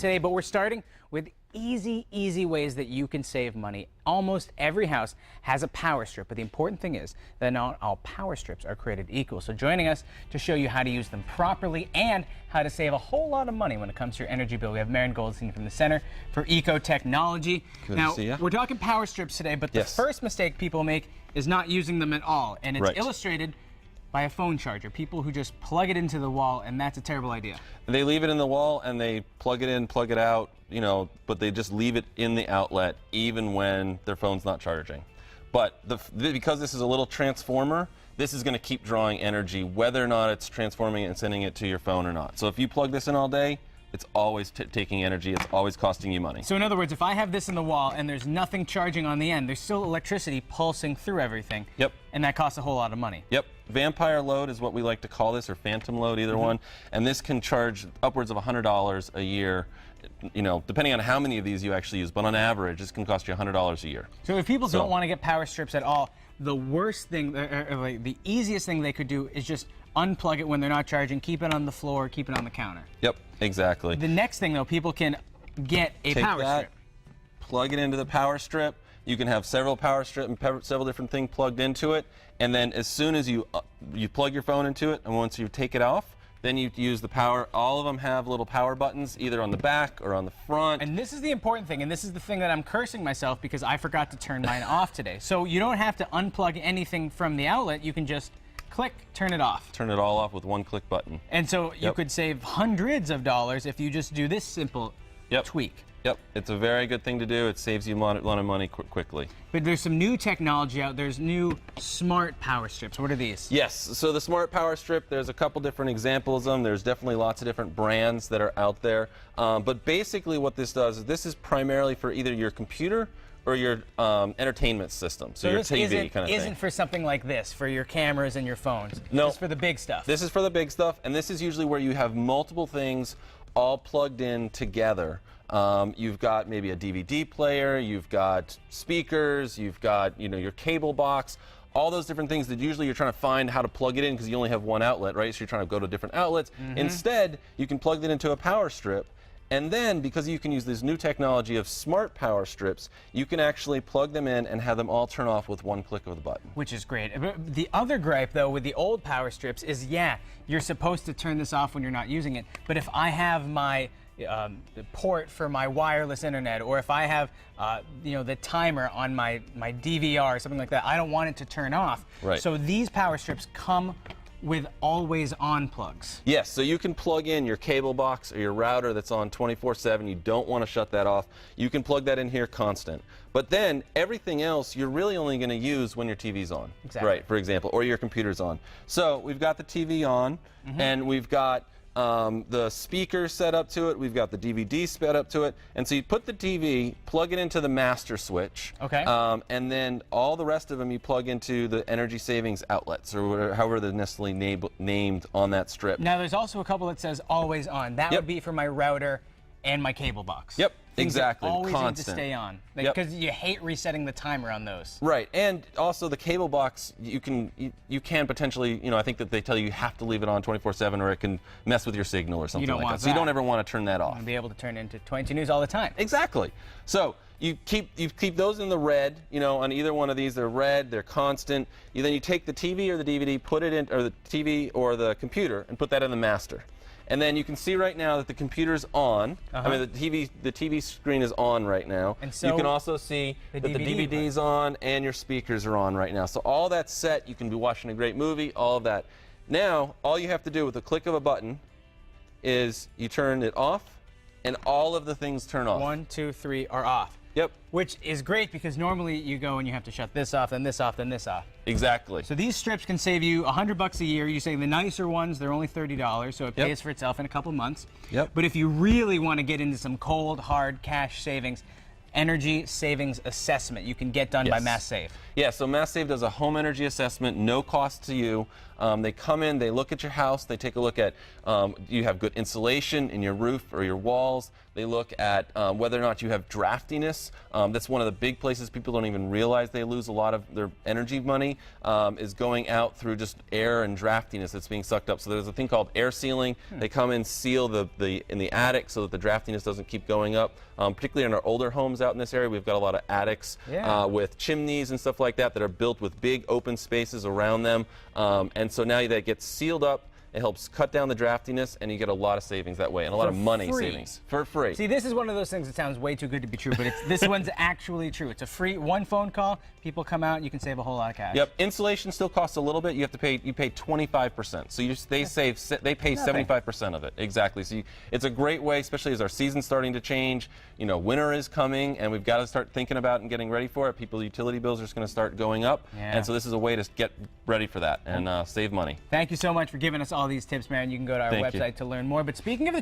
today, but we're starting with easy ways that you can save money. Almost every house has a power strip, but the important thing is that not all power strips are created equal. So joining us to show you how to use them properly and how to save a whole lot of money when it comes to your energy bill, we have Marion Goldstein from the Center for Eco-Technology. Good now, to see you. We're talking power strips today, but the first mistake people make is not using them at all, and it's illustrated by a phone charger. People who just plug it into the wall, and that's a terrible idea. They leave it in the wall and they plug it in, plug it out, you know, but they just leave it in the outlet even when their phone's not charging. But because this is a little transformer, this is going to keep drawing energy whether or not it's transforming it and sending it to your phone or not. So if you plug this in all day, it's always taking energy, it's always costing you money. So in other words, if I have this in the wall and there's nothing charging on the end, there's still electricity pulsing through everything. Yep. And that costs a whole lot of money. Yep. Vampire load is what we like to call this, or phantom load, either one. And this can charge upwards of $100 a year, you know, depending on how many of these you actually use. But on average, this can cost you $100 a year. So if people don't want to get power strips at all, the worst thing, like the easiest thing they could do is just unplug it when they're not charging, keep it on the floor, keep it on the counter. Yep, exactly. The next thing, though, people can get a power strip. Plug it into the power strip. You can have several power strips and several different things plugged into it. And then as soon as you plug your phone into it, and once you take it off, then you use the power. All of them have little power buttons, either on the back or on the front. And this is the important thing, and this is the thing that I'm cursing myself because I forgot to turn mine off today. So you don't have to unplug anything from the outlet. You can just click, turn it off. Turn it all off with one click button. And so you could save hundreds of dollars if you just do this simple tweak. Yep, it's a very good thing to do. It saves you a lot of money quickly. But there's some new technology out. There's new smart power strips. What are these? Yes, so the smart power strip, there's a couple different examples of them. There's definitely lots of different brands that are out there. But basically what this does is this is primarily for either your computer or your entertainment system, so your TV kind of thing. Isn't for something like this, for your cameras and your phones. No. It's for the big stuff. This is for the big stuff, and this is usually where you have multiple things all plugged in together. You've got maybe a DVD player, you've got speakers, you've got, you know, your cable box, all those different things that usually you're trying to find how to plug it in because you only have one outlet, right? So you're trying to go to different outlets. Instead, you can plug it into a power strip. And then, because you can use this new technology of smart power strips, you can actually plug them in and have them all turn off with one click of the button. Which is great. The other gripe, though, with the old power strips is, yeah, you're supposed to turn this off when you're not using it. But if I have my the port for my wireless internet, or if I have you know, the timer on my DVR or something like that, I don't want it to turn off. Right. So these power strips come with always-on plugs. Yes, so you can plug in your cable box or your router that's on 24/7. You don't want to shut that off. You can plug that in here constant. But then everything else you're really only going to use when your TV's on. Exactly. Right, for example, or your computer's on. So we've got the TV on, and we've got the speaker set up to it, we've got the DVD set up to it, and so you put the TV, plug it into the master switch, and then all the rest of them you plug into the energy savings outlets, or whatever, however they're necessarily named on that strip. Now there's also a couple that says always on. That would be for my router and my cable box. Yep. Things Exactly. That always constant. need to stay on. Because you hate resetting the timer on those. Right, and also the cable box, you can potentially, you know, I think that they tell you have to leave it on 24/7 or it can mess with your signal or something like that. So you don't ever want to turn that off. And be able to turn into 22 News all the time. Exactly. So you keep those in the red, you know, on either one of these. They're red, they're constant. Then you take the TV or the DVD, put it in, or the TV or the computer, and put that in the master. And then you can see right now that the computer's on. I mean, the TV screen is on right now. And so you can also see that the DVD's on and your speakers are on right now. So all that's set. You can be watching a great movie, all of that. Now, all you have to do with the click of a button is you turn it off, and all of the things turn off. 1, 2, 3 are off. Yep. Which is great because normally you go and you have to shut this off, then this off, then this off. Exactly. So these strips can save you $100 a year. You say the nicer ones, they're only $30, so it pays for itself in a couple months. But if you really want to get into some cold, hard cash savings, energy savings assessment you can get done by Mass Save. Yeah, so Mass Save does a home energy assessment, no cost to you. They come in, they look at your house, they take a look at do you have good insulation in your roof or your walls. They look at whether or not you have draftiness. That's one of the big places people don't even realize they lose a lot of their energy money, is going out through just air and draftiness that's being sucked up. So there's a thing called air sealing. They come in, seal in the attic so that the draftiness doesn't keep going up. Particularly in our older homes out in this area, we've got a lot of attics with chimneys and stuff like that are built with big open spaces around them. And so now that gets sealed up. It helps cut down the draftiness, and you get a lot of savings that way, and a lot of money savings for free. See, this is one of those things that sounds way too good to be true, but this one's actually true. It's a free one phone call. People come out, and you can save a whole lot of cash. Yep. Insulation still costs a little bit. You pay 25%. So they pay 75% of it. Exactly. So it's a great way, especially as our season's starting to change. You know, winter is coming, and we've got to start thinking about and getting ready for it. People's utility bills are just going to start going up, and so this is a way to get ready for that and save money. Thank you so much for giving us all these tips, man. You can go to our website to learn more. But speaking of the